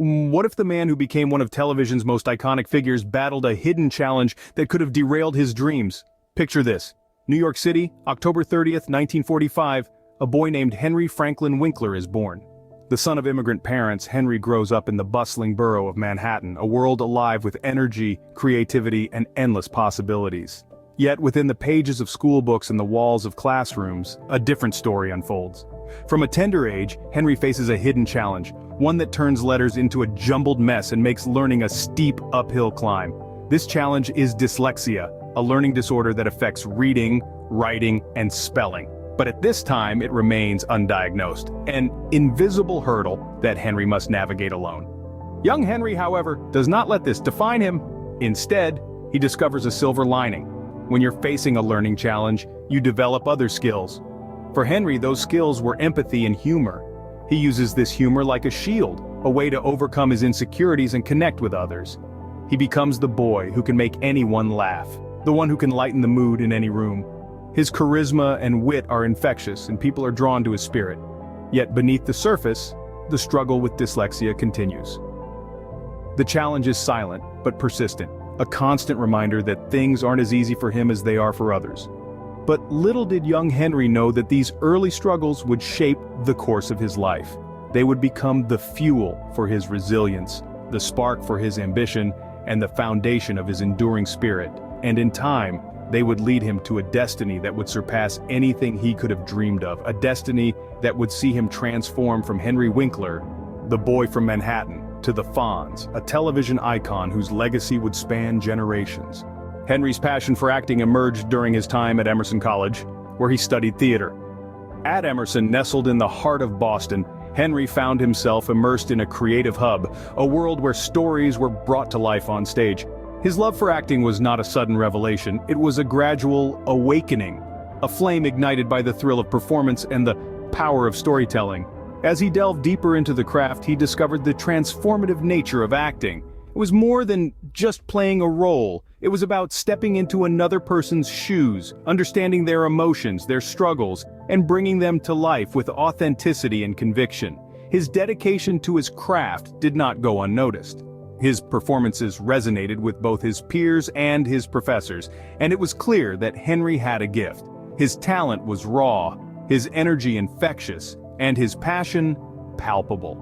What if the man who became one of television's most iconic figures battled a hidden challenge that could have derailed his dreams? Picture this. New York City, October 30th, 1945, a boy named Henry Franklin Winkler is born. The son of immigrant parents, Henry grows up in the bustling borough of Manhattan, a world alive with energy, creativity, and endless possibilities. Yet within the pages of school books and the walls of classrooms, a different story unfolds. From a tender age, Henry faces a hidden challenge, one that turns letters into a jumbled mess and makes learning a steep uphill climb. This challenge is dyslexia, a learning disorder that affects reading, writing, and spelling. But at this time, it remains undiagnosed, an invisible hurdle that Henry must navigate alone. Young Henry, however, does not let this define him. Instead, he discovers a silver lining. When you're facing a learning challenge, you develop other skills. For Henry, those skills were empathy and humor. He uses this humor like a shield, a way to overcome his insecurities and connect with others. He becomes the boy who can make anyone laugh, the one who can lighten the mood in any room. His charisma and wit are infectious, and people are drawn to his spirit. Yet beneath the surface, the struggle with dyslexia continues. The challenge is silent, but persistent, a constant reminder that things aren't as easy for him as they are for others. But little did young Henry know that these early struggles would shape the course of his life. They would become the fuel for his resilience, the spark for his ambition, and the foundation of his enduring spirit. And in time, they would lead him to a destiny that would surpass anything he could have dreamed of, a destiny that would see him transform from Henry Winkler, the boy from Manhattan, to the Fonz, a television icon whose legacy would span generations. Henry's passion for acting emerged during his time at Emerson College, where he studied theater. At Emerson, nestled in the heart of Boston, Henry found himself immersed in a creative hub, a world where stories were brought to life on stage. His love for acting was not a sudden revelation, it was a gradual awakening, a flame ignited by the thrill of performance and the power of storytelling. As he delved deeper into the craft, he discovered the transformative nature of acting. It was more than just playing a role. It was about stepping into another person's shoes, understanding their emotions, their struggles, and bringing them to life with authenticity and conviction. His dedication to his craft did not go unnoticed. His performances resonated with both his peers and his professors, and it was clear that Henry had a gift. His talent was raw, his energy infectious, and his passion palpable.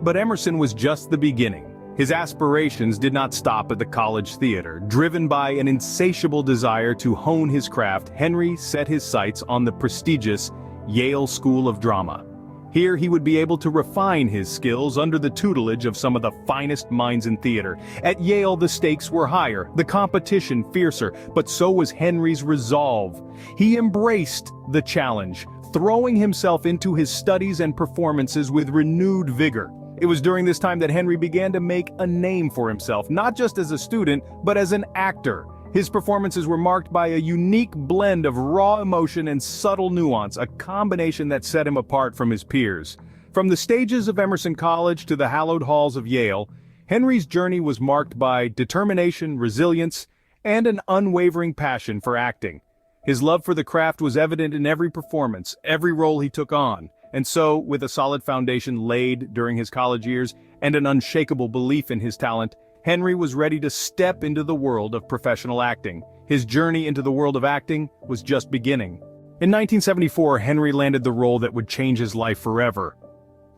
But Emerson was just the beginning. His aspirations did not stop at the college theater. Driven by an insatiable desire to hone his craft, Henry set his sights on the prestigious Yale School of Drama. Here he would be able to refine his skills under the tutelage of some of the finest minds in theater. At Yale, the stakes were higher, the competition fiercer, but so was Henry's resolve. He embraced the challenge, throwing himself into his studies and performances with renewed vigor. It was during this time that Henry began to make a name for himself, not just as a student, but as an actor. His performances were marked by a unique blend of raw emotion and subtle nuance, a combination that set him apart from his peers. From the stages of Emerson College to the hallowed halls of Yale, Henry's journey was marked by determination, resilience, and an unwavering passion for acting. His love for the craft was evident in every performance, every role he took on. And so, with a solid foundation laid during his college years and an unshakable belief in his talent, Henry was ready to step into the world of professional acting. His journey into the world of acting was just beginning. In 1974, Henry landed the role that would change his life forever.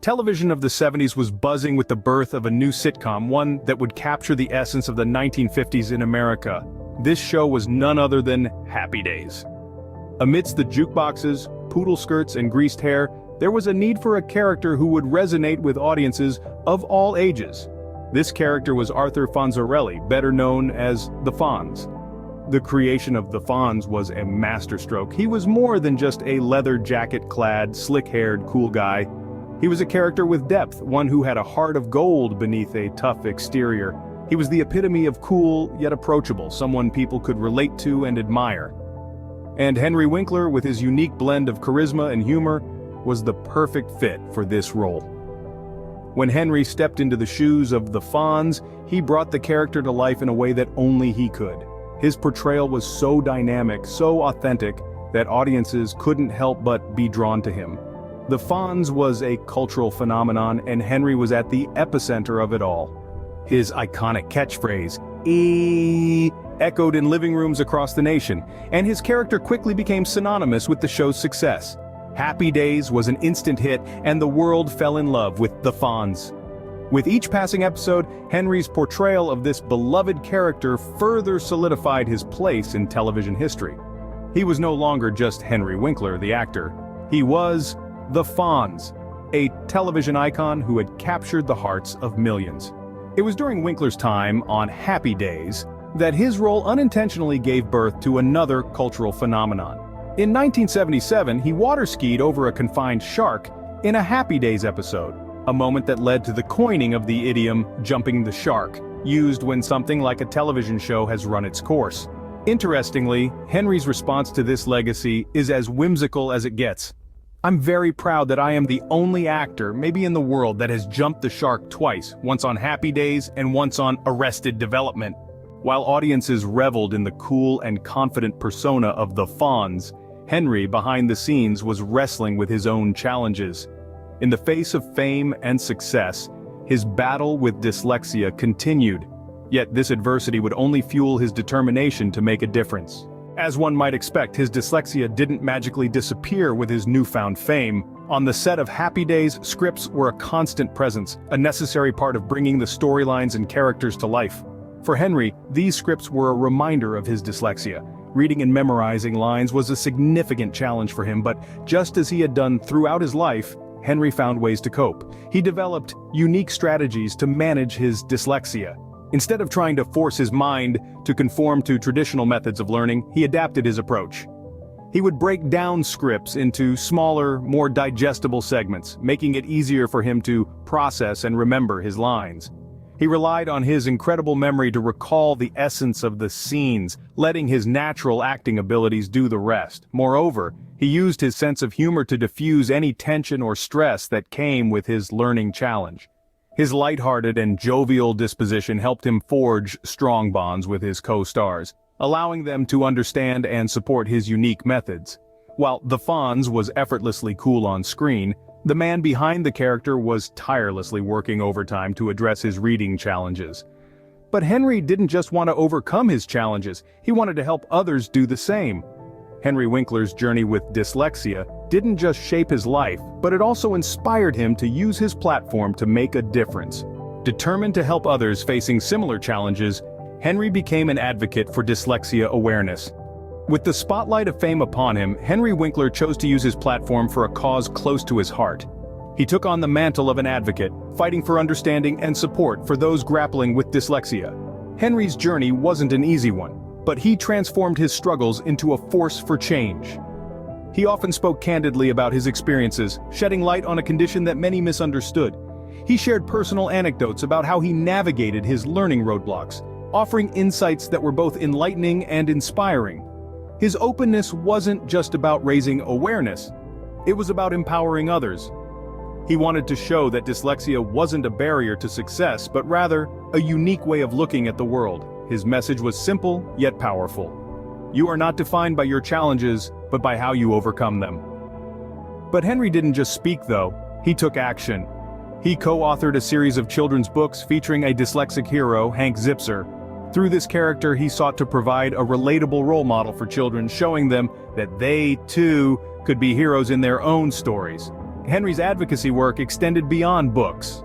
Television of the 70s was buzzing with the birth of a new sitcom, one that would capture the essence of the 1950s in America. This show was none other than Happy Days. Amidst the jukeboxes, poodle skirts, and greased hair, there was a need for a character who would resonate with audiences of all ages. This character was Arthur Fonzarelli, better known as the Fonz. The creation of the Fonz was a masterstroke. He was more than just a leather jacket-clad, slick-haired, cool guy. He was a character with depth, one who had a heart of gold beneath a tough exterior. He was the epitome of cool yet approachable, someone people could relate to and admire. And Henry Winkler, with his unique blend of charisma and humor, was the perfect fit for this role. When Henry stepped into the shoes of the Fonz, he brought the character to life in a way that only he could. His portrayal was so dynamic, so authentic, that audiences couldn't help but be drawn to him. The Fonz was a cultural phenomenon, and Henry was at the epicenter of it all. His iconic catchphrase, "Eee," echoed in living rooms across the nation, and his character quickly became synonymous with the show's success. Happy Days was an instant hit, and the world fell in love with the Fonz. With each passing episode, Henry's portrayal of this beloved character further solidified his place in television history. He was no longer just Henry Winkler, the actor. He was the Fonz, a television icon who had captured the hearts of millions. It was during Winkler's time on Happy Days that his role unintentionally gave birth to another cultural phenomenon. In 1977, he water-skied over a confined shark in a Happy Days episode, a moment that led to the coining of the idiom "jumping the shark," used when something like a television show has run its course. Interestingly, Henry's response to this legacy is as whimsical as it gets. "I'm very proud that I am the only actor, maybe in the world, that has jumped the shark twice, once on Happy Days and once on Arrested Development." While audiences reveled in the cool and confident persona of the Fonz, Henry, behind the scenes, was wrestling with his own challenges. In the face of fame and success, his battle with dyslexia continued. Yet this adversity would only fuel his determination to make a difference. As one might expect, his dyslexia didn't magically disappear with his newfound fame. On the set of Happy Days, scripts were a constant presence, a necessary part of bringing the storylines and characters to life. For Henry, these scripts were a reminder of his dyslexia. Reading and memorizing lines was a significant challenge for him, but just as he had done throughout his life, Henry found ways to cope. He developed unique strategies to manage his dyslexia. Instead of trying to force his mind to conform to traditional methods of learning, he adapted his approach. He would break down scripts into smaller, more digestible segments, making it easier for him to process and remember his lines. He relied on his incredible memory to recall the essence of the scenes, letting his natural acting abilities do the rest. Moreover, he used his sense of humor to diffuse any tension or stress that came with his learning challenge. His lighthearted and jovial disposition helped him forge strong bonds with his co-stars, allowing them to understand and support his unique methods. While the Fonz was effortlessly cool on screen, the man behind the character was tirelessly working overtime to address his reading challenges. But Henry didn't just want to overcome his challenges, he wanted to help others do the same. Henry Winkler's journey with dyslexia didn't just shape his life, but it also inspired him to use his platform to make a difference. Determined to help others facing similar challenges, Henry became an advocate for dyslexia awareness. With the spotlight of fame upon him, Henry Winkler chose to use his platform for a cause close to his heart. He took on the mantle of an advocate, fighting for understanding and support for those grappling with dyslexia. Henry's journey wasn't an easy one, but he transformed his struggles into a force for change. He often spoke candidly about his experiences, shedding light on a condition that many misunderstood. He shared personal anecdotes about how he navigated his learning roadblocks, offering insights that were both enlightening and inspiring. His openness wasn't just about raising awareness, it was about empowering others. He wanted to show that dyslexia wasn't a barrier to success, but rather, a unique way of looking at the world. His message was simple, yet powerful. You are not defined by your challenges, but by how you overcome them. But Henry didn't just speak though, he took action. He co-authored a series of children's books featuring a dyslexic hero, Hank Zipser. Through this character, he sought to provide a relatable role model for children, showing them that they, too, could be heroes in their own stories. Henry's advocacy work extended beyond books.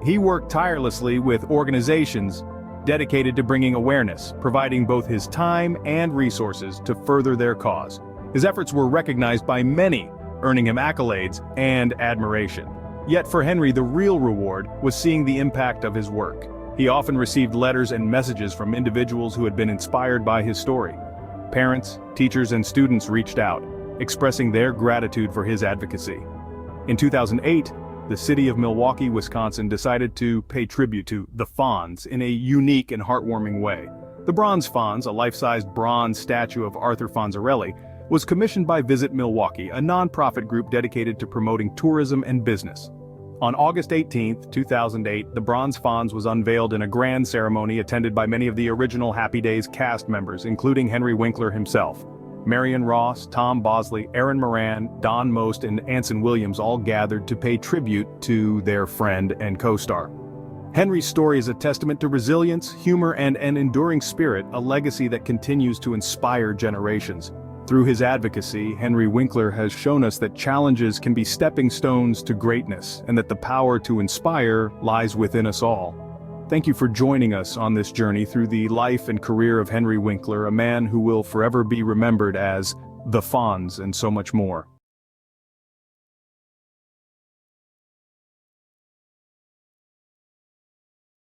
He worked tirelessly with organizations dedicated to bringing awareness, providing both his time and resources to further their cause. His efforts were recognized by many, earning him accolades and admiration. Yet for Henry, the real reward was seeing the impact of his work. He often received letters and messages from individuals who had been inspired by his story. Parents, teachers, and students reached out, expressing their gratitude for his advocacy. In 2008, the city of Milwaukee, Wisconsin decided to pay tribute to the Fonz in a unique and heartwarming way. The Bronze Fonz, a life-sized bronze statue of Arthur Fonzarelli, was commissioned by Visit Milwaukee, a non-profit group dedicated to promoting tourism and business. On August 18, 2008, the Bronze Fonz was unveiled in a grand ceremony attended by many of the original Happy Days cast members, including Henry Winkler himself. Marion Ross, Tom Bosley, Aaron Moran, Don Most, and Anson Williams all gathered to pay tribute to their friend and co-star. Henry's story is a testament to resilience, humor, and an enduring spirit, a legacy that continues to inspire generations. Through his advocacy, Henry Winkler has shown us that challenges can be stepping stones to greatness, and that the power to inspire lies within us all. Thank you for joining us on this journey through the life and career of Henry Winkler, a man who will forever be remembered as the Fonz and so much more.